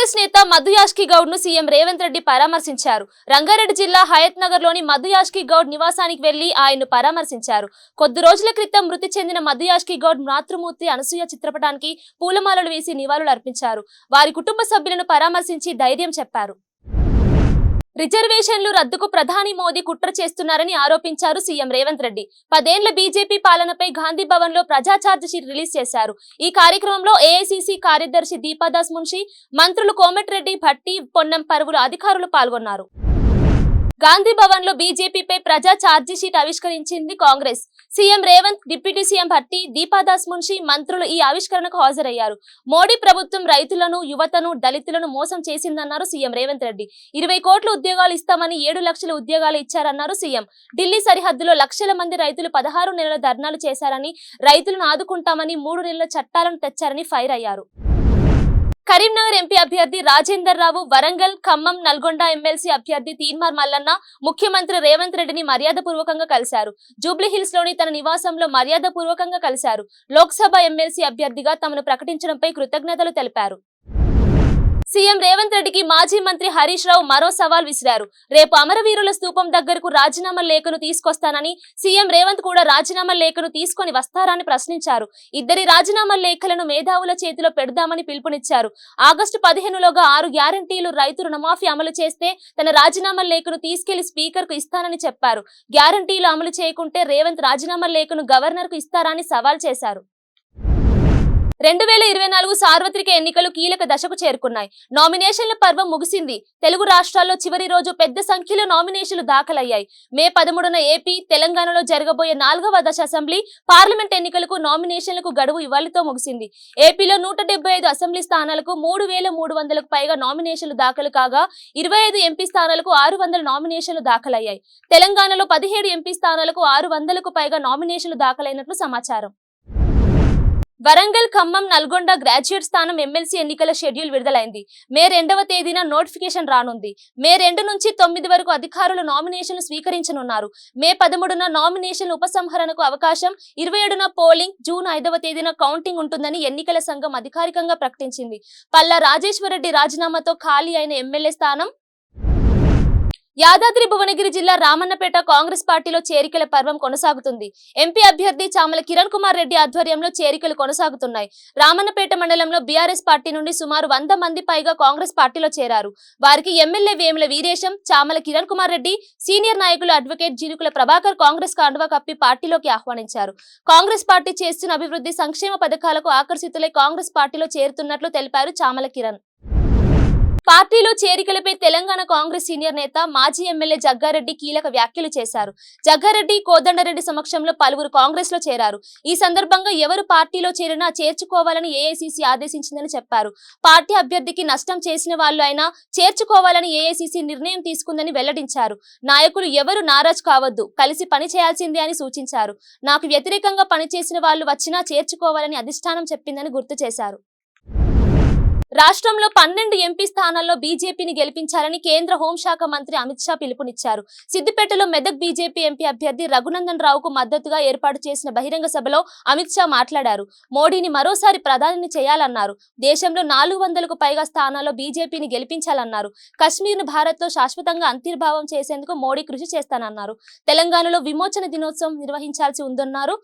కాంగ్రెస్ నేత మధు యాష్కి గౌడ్ ను సీఎం రేవంత్ రెడ్డి పరామర్శించారు. రంగారెడ్డి జిల్లా హయత్ నగర్ లోని మధు యాష్కి గౌడ్ నివాసానికి వెళ్లి ఆయన్ను పరామర్శించారు. కొద్ది రోజుల క్రితం మృతి చెందిన మధు యాష్కి గౌడ్ మాతృమూర్తి అనసూయ చిత్రపటానికి పూలమాలలు వేసి నివాళులు అర్పించారు. వారి కుటుంబ సభ్యులను పరామర్శించి ధైర్యం చెప్పారు. రిజర్వేషన్లు రద్దుకు ప్రధాని మోదీ కుట్ర చేస్తున్నారని ఆరోపించారు సీఎం రేవంత్ రెడ్డి. 10 ఏళ్ల బీజేపీ పాలనపై గాంధీ భవన్ లో ప్రజా ఛార్జ్ షీట్ రిలీజ్ చేశారు. ఈ కార్యక్రమంలో ఏఐసీసీ కార్యదర్శి దీపాదాస్ మున్షి, మంత్రులు కోమటిరెడ్డి, భట్టి, పొన్నం పరువుల అధికారులు పాల్గొన్నారు. గాంధీ భవన్ లో బీజేపీపై ప్రజా charge sheet ఆవిష్కరించింది Congress. CM Revanth, deputy CM Bhatti, Deepa Das Munshi, మంత్రులు ఈ ఆవిష్కరణకు హాజరయ్యారు. మోడీ ప్రభుత్వం రైతులను, యువతను, దళితులను మోసం చేసిందన్నారు సీఎం రేవంత్ రెడ్డి. 20 కోట్ల ఉద్యోగాలు ఇస్తామని 7 లక్షల ఉద్యోగాలు ఇచ్చారన్నారు సీఎం. ఢిల్లీ సరిహద్దులో లక్షల మంది రైతులు 16 నెలల ధర్నాలు చేశారని, రైతులను ఆదుకుంటామని 3 నెలల చట్టాలను తెచ్చారని ఫైర్ అయ్యారు. కరీంనగర్ ఎంపీ అభ్యర్థి రాజేందర్ రావు, వరంగల్, ఖమ్మం, నల్గొండ ఎమ్మెల్సీ అభ్యర్థి తీన్మార్ మల్లన్న ముఖ్యమంత్రి రేవంత్ రెడ్డిని మర్యాదపూర్వకంగా కలిశారు. జూబ్లీహిల్స్ లోని తన నివాసంలో మర్యాదపూర్వకంగా కలిశారు. లోక్సభ ఎమ్మెల్సీ అభ్యర్థిగా తమను ప్రకటించడంపై కృతజ్ఞతలు తెలిపారు. సీఎం రేవంత్ రెడ్డికి మాజీ మంత్రి హరీష్ రావు మరో సవాల్ విసిరారు. రేపు అమరవీరుల స్తూపం దగ్గరకు రాజీనామా లేఖను తీసుకొస్తానని, సీఎం రేవంత్ కూడా రాజీనామా లేఖను తీసుకొని వస్తారని ప్రశ్నించారు. ఇద్దరి రాజీనామా లేఖలను మేధావుల చేతిలో పెడదామని పిలుపునిచ్చారు. ఆగస్టు 15లోగా 6 గ్యారంటీలు, రైతు రుణమాఫీ అమలు చేస్తే తన రాజీనామా లేఖను తీసుకెళ్లి స్పీకర్ కు ఇస్తానని చెప్పారు. గ్యారంటీలు అమలు చేయకుంటే రేవంత్ రాజీనామా లేఖను గవర్నర్ కు ఇస్తారని సవాల్ చేశారు. 2024 సార్వత్రిక ఎన్నికలు కీలక దశకు చేరుకున్నాయి. నామినేషన్ల పర్వం ముగిసింది. తెలుగు రాష్ట్రాల్లో చివరి రోజు పెద్ద సంఖ్యలో నామినేషన్లు దాఖలయ్యాయి. మే 13న ఏపీ, తెలంగాణలో జరగబోయే 4వ దశ అసెంబ్లీ, పార్లమెంట్ ఎన్నికలకు నామినేషన్లకు గడువు ఇవాళతో ముగిసింది. ఏపీలో 175 అసెంబ్లీ స్థానాలకు 3300కు పైగా నామినేషన్లు దాఖలు కాగా 25 ఎంపీ స్థానాలకు 600 నామినేషన్లు దాఖలయ్యాయి. తెలంగాణలో 17 ఎంపీ స్థానాలకు 600కు పైగా నామినేషన్లు దాఖలైనట్లు సమాచారం. వరంగల్, ఖమ్మం, నల్గొండ గ్రాడ్యుయేట్ స్థానం ఎమ్మెల్సీ ఎన్నికల షెడ్యూల్ విడుదలైంది. మే 2వ తేదీన నోటిఫికేషన్ రానుంది. మే 2 నుంచి 9 వరకు అధికారులు నామినేషన్లు స్వీకరించనున్నారు. మే 13న నామినేషన్ల ఉపసంహరణకు అవకాశం, 27న పోలింగ్, జూన్ 5వ తేదీన కౌంటింగ్ ఉంటుందని ఎన్నికల సంఘం అధికారికంగా ప్రకటించింది. పల్లా రాజేశ్వరరెడ్డి రాజీనామాతో ఖాళీ అయిన ఎమ్మెల్యే స్థానం. యాదాద్రి భువనగిరి జిల్లా రామన్నపేట కాంగ్రెస్ పార్టీలో చేరికల పర్వం కొనసాగుతుంది. ఎంపీ అభ్యర్థి చామల కిరణ్ కుమార్ రెడ్డి ఆధ్వర్యంలో చేరికలు కొనసాగుతున్నాయి. రామన్నపేట మండలంలో బీఆర్ఎస్ పార్టీ నుండి సుమారు 100 మంది పైగా కాంగ్రెస్ పార్టీలో చేరారు. వారికి ఎమ్మెల్యే వేముల వీరేశం, చామల కిరణ్ కుమార్ రెడ్డి, సీనియర్ నాయకులు అడ్వకేట్ జినుకుల ప్రభాకర్ కాంగ్రెస్ కండువా కప్పి పార్టీలోకి ఆహ్వానించారు. కాంగ్రెస్ పార్టీ చేస్తున్న అభివృద్ధి సంక్షేమ పథకాలకు ఆకర్షితులై కాంగ్రెస్ పార్టీలో చేరుతున్నట్లు తెలిపారు చామల కిరణ్. పార్టీలో చేరికలపై తెలంగాణ కాంగ్రెస్ సీనియర్ నేత, మాజీ ఎమ్మెల్యే జగ్గారెడ్డి కీలక వ్యాఖ్యలు చేశారు. జగ్గారెడ్డి, కోదండరెడ్డి సమక్షంలో పలువురు కాంగ్రెస్ లో చేరారు. ఈ సందర్భంగా ఎవరు పార్టీలో చేరినా చేర్చుకోవాలని ఏఐసీసీ ఆదేశించిందని చెప్పారు. పార్టీ అభ్యర్థికి నష్టం చేసిన వాళ్ళు అయినా చేర్చుకోవాలని ఏఐసీసీ నిర్ణయం తీసుకుందని వెల్లడించారు. నాయకులు ఎవరు నారాజ్ కావద్దు, కలిసి పని చేయాల్సిందే అని సూచించారు. నాకు వ్యతిరేకంగా పనిచేసిన వాళ్ళు వచ్చినా చేర్చుకోవాలని అధిష్టానం చెప్పిందని గుర్తు చేశారు. రాష్ట్రంలో 12 ఎంపీ స్థానాల్లో బీజేపీని గెలిపించాలని కేంద్ర హోంశాఖ మంత్రి అమిత్ షా పిలుపునిచ్చారు. సిద్దిపేటలో మెదక్ బీజేపీ ఎంపీ అభ్యర్థి రఘునందన్ రావుకు మద్దతుగా ఏర్పాటు చేసిన బహిరంగ సభలో అమిత్ షా మాట్లాడారు. మోడీని మరోసారి ప్రధానిని చేయాలన్నారు. దేశంలో 400కు పైగా స్థానాల్లో బీజేపీని గెలిపించాలన్నారు. కశ్మీర్ను భారత్లో శాశ్వతంగా అంతర్భావం చేసేందుకు మోడీ కృషి చేస్తానన్నారు. తెలంగాణలో విమోచన దినోత్సవం నిర్వహించాల్సి ఉందన్నారు.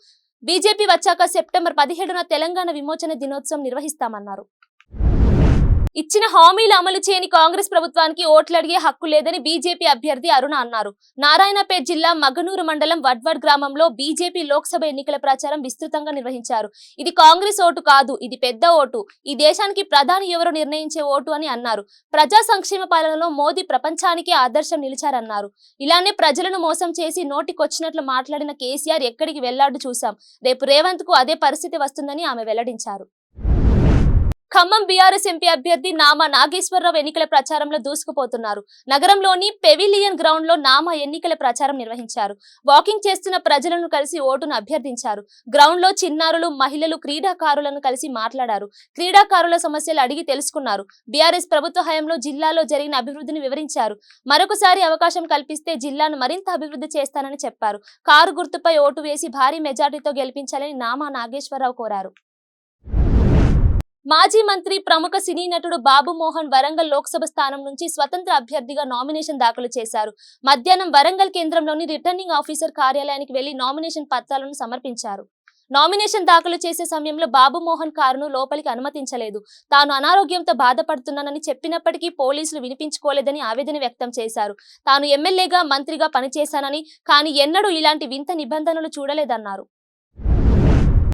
బీజేపీ వచ్చాక సెప్టెంబర్ 17న తెలంగాణ విమోచన దినోత్సవం నిర్వహిస్తామన్నారు. ఇచ్చిన హామీలు అమలు చేయని కాంగ్రెస్ ప్రభుత్వానికి ఓట్లు అడిగే హక్కు లేదని బీజేపీ అభ్యర్థి అరుణ అన్నారు. నారాయణపేట జిల్లా మగనూరు మండలం వడ్వడ్ గ్రామంలో బీజేపీ లోక్సభ ఎన్నికల ప్రచారం విస్తృతంగా నిర్వహించారు. ఇది కాంగ్రెస్ ఓటు కాదు, ఇది పెద్ద ఓటు. ఈ దేశానికి ప్రధాని ఎవరో నిర్ణయించే ఓటు అని అన్నారు. ప్రజా సంక్షేమ పాలనలో మోదీ ప్రపంచానికే ఆదర్శం నిలిచారన్నారు. ఇలానే ప్రజలను మోసం చేసి నోటికొచ్చినట్లు మాట్లాడిన కేసీఆర్ ఎక్కడికి వెళ్లాడు చూసాం. రేపు రేవంత్ కు అదే పరిస్థితి వస్తుందని ఆమె వెల్లడించారు. ఖమ్మం బీఆర్ఎస్ ఎంపీ అభ్యర్థి నామా నాగేశ్వరరావు ఎన్నికల ప్రచారంలో దూసుకుపోతున్నారు. నగరంలోని పెవిలియన్ గ్రౌండ్ లో నామా ఎన్నికల ప్రచారం నిర్వహించారు. వాకింగ్ చేస్తున్న ప్రజలను కలిసి ఓటును అభ్యర్థించారు. గ్రౌండ్ లో చిన్నారులు, మహిళలు, క్రీడాకారులను కలిసి మాట్లాడారు. క్రీడాకారుల సమస్యలు అడిగి తెలుసుకున్నారు. బీఆర్ఎస్ ప్రభుత్వ హయాంలో జిల్లాలో జరిగిన అభివృద్ధిని వివరించారు. మరొకసారి అవకాశం కల్పిస్తే జిల్లాను మరింత అభివృద్ధి చేస్తానని చెప్పారు. కారు గుర్తుపై ఓటు వేసి భారీ మెజార్టీతో గెలిపించాలని నామా నాగేశ్వరరావు కోరారు. మాజీ మంత్రి ప్రముఖ సినీ నటుడు బాబు మోహన్ వరంగల్ లోక్సభ స్థానం నుంచి స్వతంత్ర అభ్యర్థిగా నామినేషన్ దాఖలు చేశారు. మధ్యాహ్నం వరంగల్ కేంద్రంలోని రిటర్నింగ్ ఆఫీసర్ కార్యాలయానికి వెళ్లి నామినేషన్ పత్రాలను సమర్పించారు. నామినేషన్ దాఖలు చేసే సమయంలో బాబు మోహన్ కారును లోపలికి అనుమతించలేదు. తాను అనారోగ్యంతో బాధపడుతున్నానని చెప్పినప్పటికీ పోలీసులు వినిపించుకోలేదని ఆవేదన వ్యక్తం చేశారు. తాను ఎమ్మెల్యేగా మంత్రిగా పనిచేశానని, కానీ ఎన్నడూ ఇలాంటి వింత నిబంధనలు చూడలేదన్నారు.